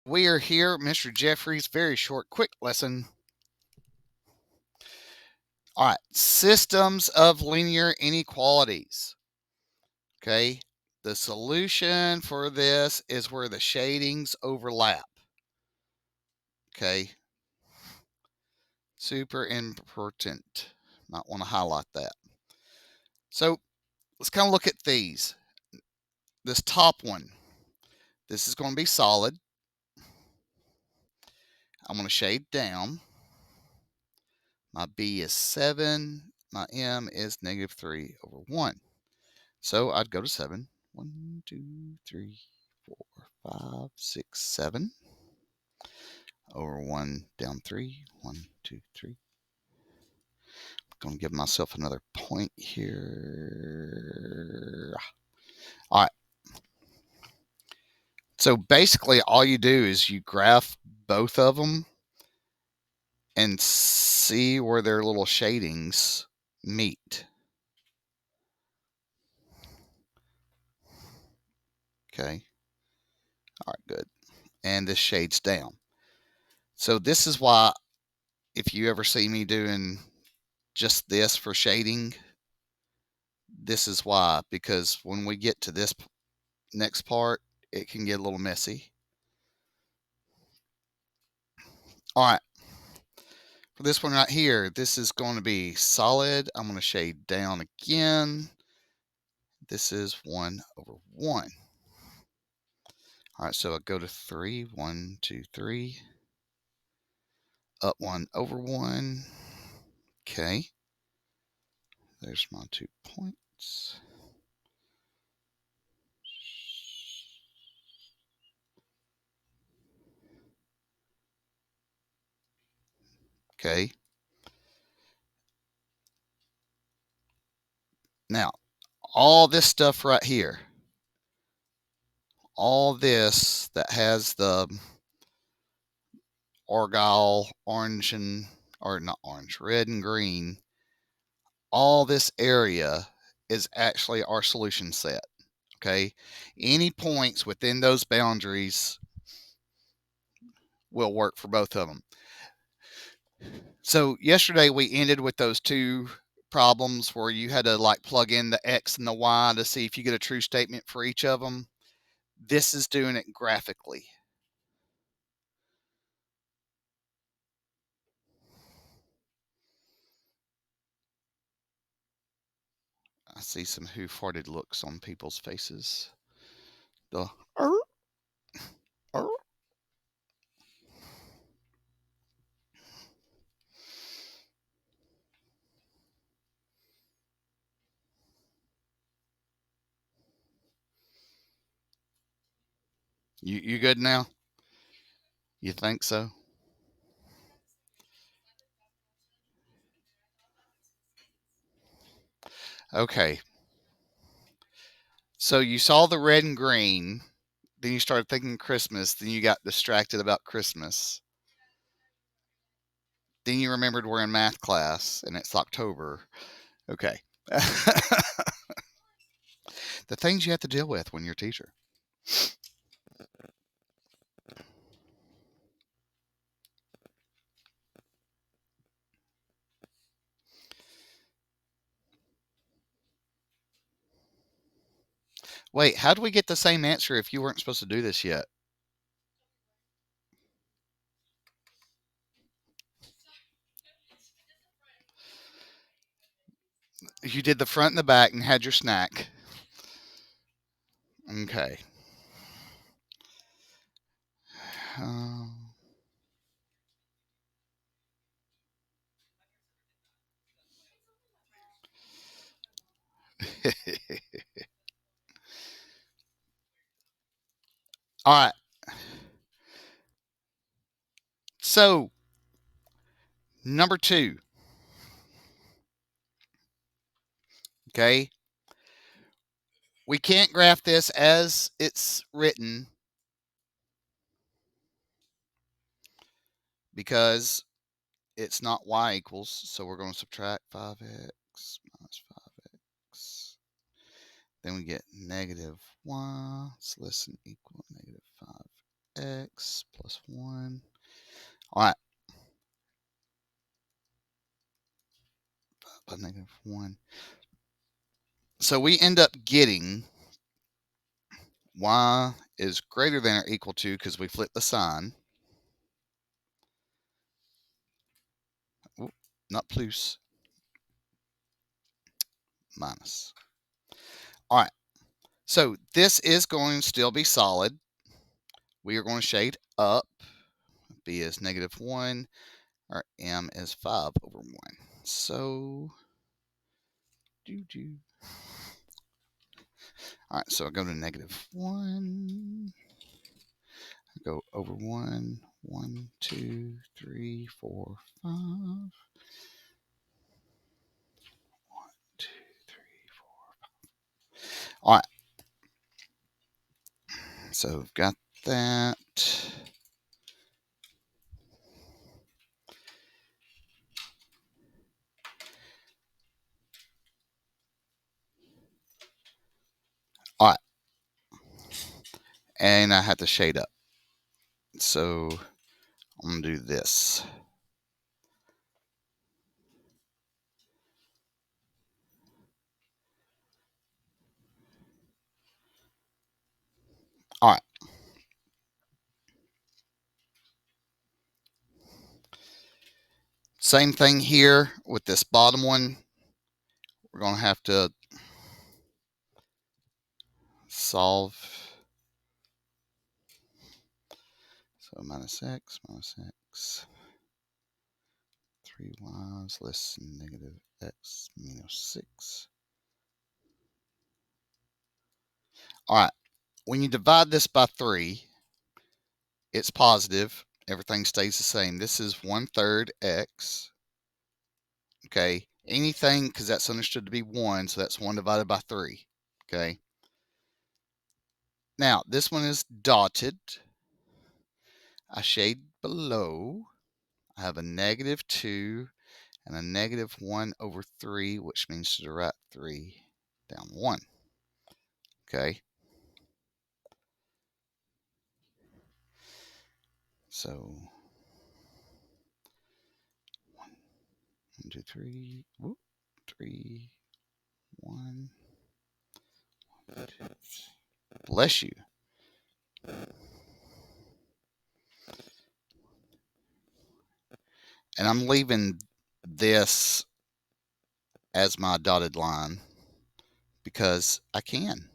We are here, Mr. Jeffries. Very short, quick lesson. All right, systems of linear inequalities. Okay, the solution for this is where the shadings overlap. Okay, super important. Might want to highlight that. So let's kind of look at these. This top one, this is going to be solid. I'm going to shade down. My B is 7. My M is -3/1. So I'd go to 7. 1, 2, 3, 4, 5, 6, 7. Over 1, down 3. 1, 2, 3. I'm going to give myself another point here. All right. So basically, all you do is you graph both of them and see where their little shadings meet. Okay. All right, good. And this shades down. So this is why if you ever see me doing just this for shading, this is why, because when we get to this next part, it can get a little messy. All right, for this one right here, this is going to be solid. I'm going to shade down again. This is 1/1. All right, so I go to 3, 1, 2, 3, up 1/1. Okay, there's my 2 points. Okay. Now, all this stuff right here, all this that has the argyle, orange and or not orange, red and green, all this area is actually our solution set. Okay. Any points within those boundaries will work for both of them. So yesterday we ended with those two problems where you had to like plug in the X and the Y to see if you get a true statement for each of them. This is doing it graphically. I see some who farted looks on people's faces. The you good now? You think so? Okay. So you saw the red and green, then you started thinking Christmas, then you got distracted about Christmas. Then you remembered we're in math class and it's October. Okay. The things you have to deal with when you're a teacher. Wait, how do we get the same answer if you weren't supposed to do this yet? You did the front and the back and had your snack. Okay. Um, all right. So, number 2. Okay. We can't graph this as it's written because it's not y equals. So we're going to subtract 5x minus 5x. Then we get negative y. It's less than equal to negative 5. x plus 1. All right, by negative 1. So we end up getting y is greater than or equal to, because we flip the sign. Oop, not plus, minus. All right, so this is going to still be solid. We are going to shade up. B is negative 1. Our m is 5 over 1. So, all right, so I go to negative 1. I go over 1. 1, 2, 3, 4, 5. 1, 2, 3, 4. All right, so we've got that. All right, and I have to shade up. So I'm going to do this. All right. Same thing here with this bottom one. We're going to have to solve. So minus x, 3y is less than negative x minus 6. All right, when you divide this by 3, it's positive. Everything stays the same. This is 1/3 x. Okay, anything, because that's understood to be 1, so that's 1 divided by 3. Okay, now this one is dotted. I shade below. I have a negative 2 and a negative 1 over 3, which means to the right 3 down 1. Okay, so 1, 2, 3, whoop, 3, 1. Bless you. And I'm leaving this as my dotted line because I can.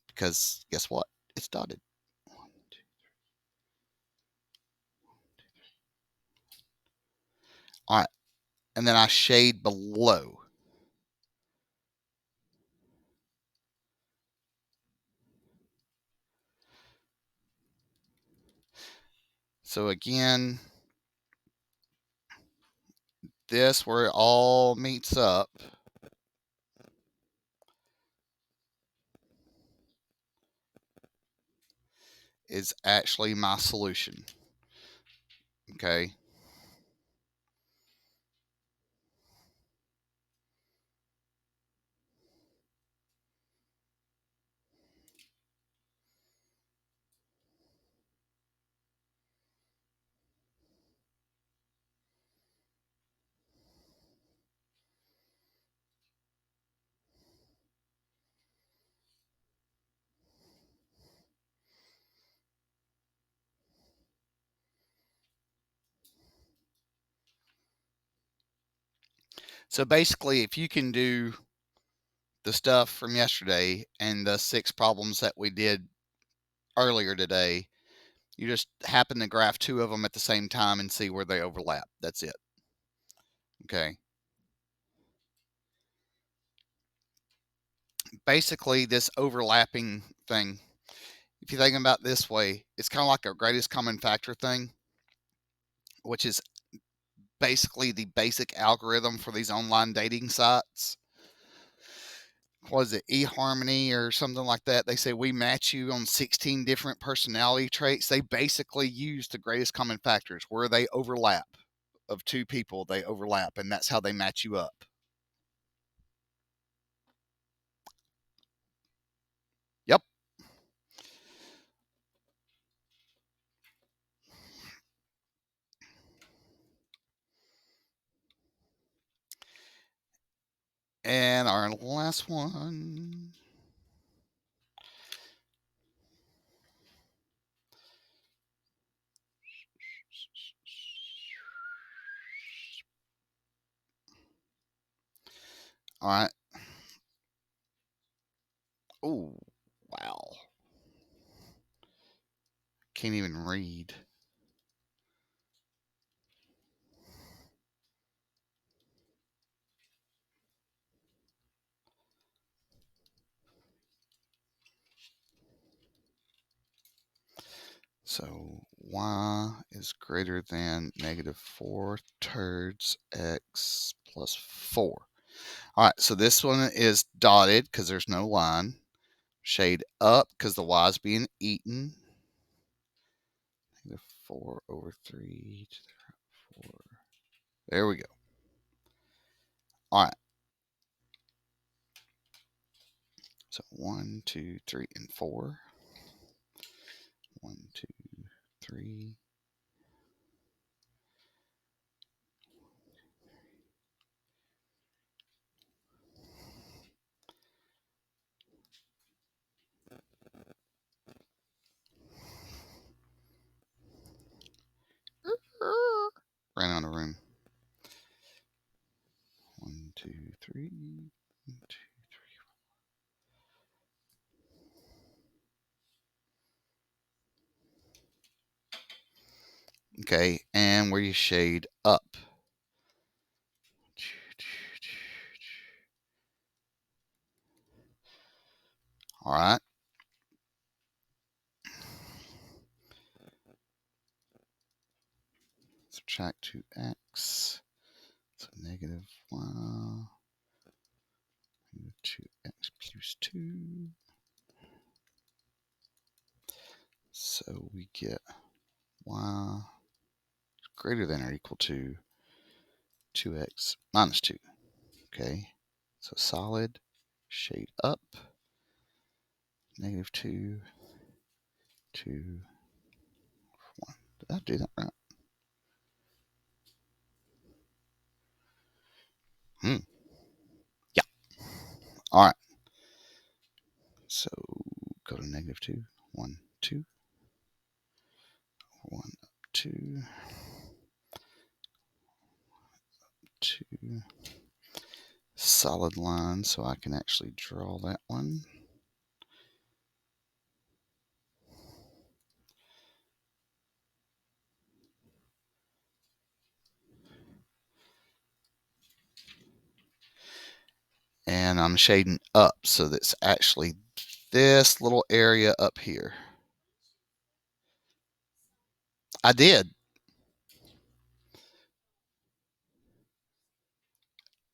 Because guess what? It's dotted. 1, 2. All right. And then I shade below. So again, this where it all meets up is actually my solution. Okay. So basically, if you can do the stuff from yesterday and the 6 problems that we did earlier today, you just happen to graph 2 of them at the same time and see where they overlap. That's it. Okay. Basically, this overlapping thing, if you think about it this way, it's kind of like a greatest common factor thing, which is basically the basic algorithm for these online dating sites. Was it eHarmony or something like that? They say we match you on 16 different personality traits. They basically use the greatest common factors where they overlap of 2 people, they overlap, and that's how they match you up. Yep. our last one. All right. Oh, wow. Can't even read. So y is greater than negative 4 thirds x plus 4. All right, so this one is dotted because there's no line. Shade up because the y is being eaten. Negative 4 over 3 to the 4. There we go. All right. So 1, 2, 3, and 4. 1, 2, 3. Ran out of room. 1, 2, 3. 1, 2, 3. Okay, and where you shade up. All right. Subtract 2x. So negative y. 2x plus 2. So we get y greater than or equal to 2x minus 2. Okay. So solid, shade up, negative 2, 2, 1. Did I do that right? Yeah. All right. So go to negative 2, 1, 2, 1, 2, 2. Solid line, so I can actually draw that one. And I'm shading up, so that's actually this little area up here. I did.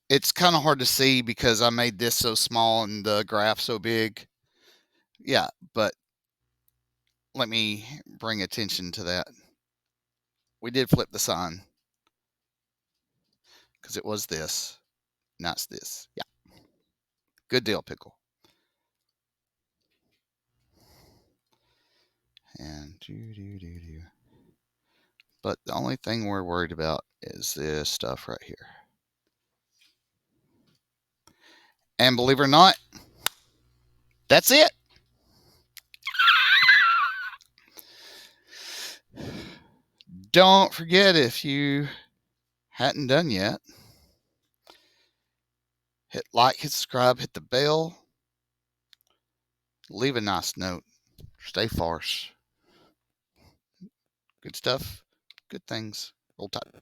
It's kind of hard to see because I made this so small and the graph so big. Yeah, but let me bring attention to that. We did flip the sign because it was this, now it's this. Yeah, good deal, Pickle. And do. But the only thing we're worried about is this stuff right here. And believe it or not, that's it. Don't forget, if you hadn't done yet, hit like, hit subscribe, hit the bell, leave a nice note, stay farce. Good stuff, good things. Roll Tide.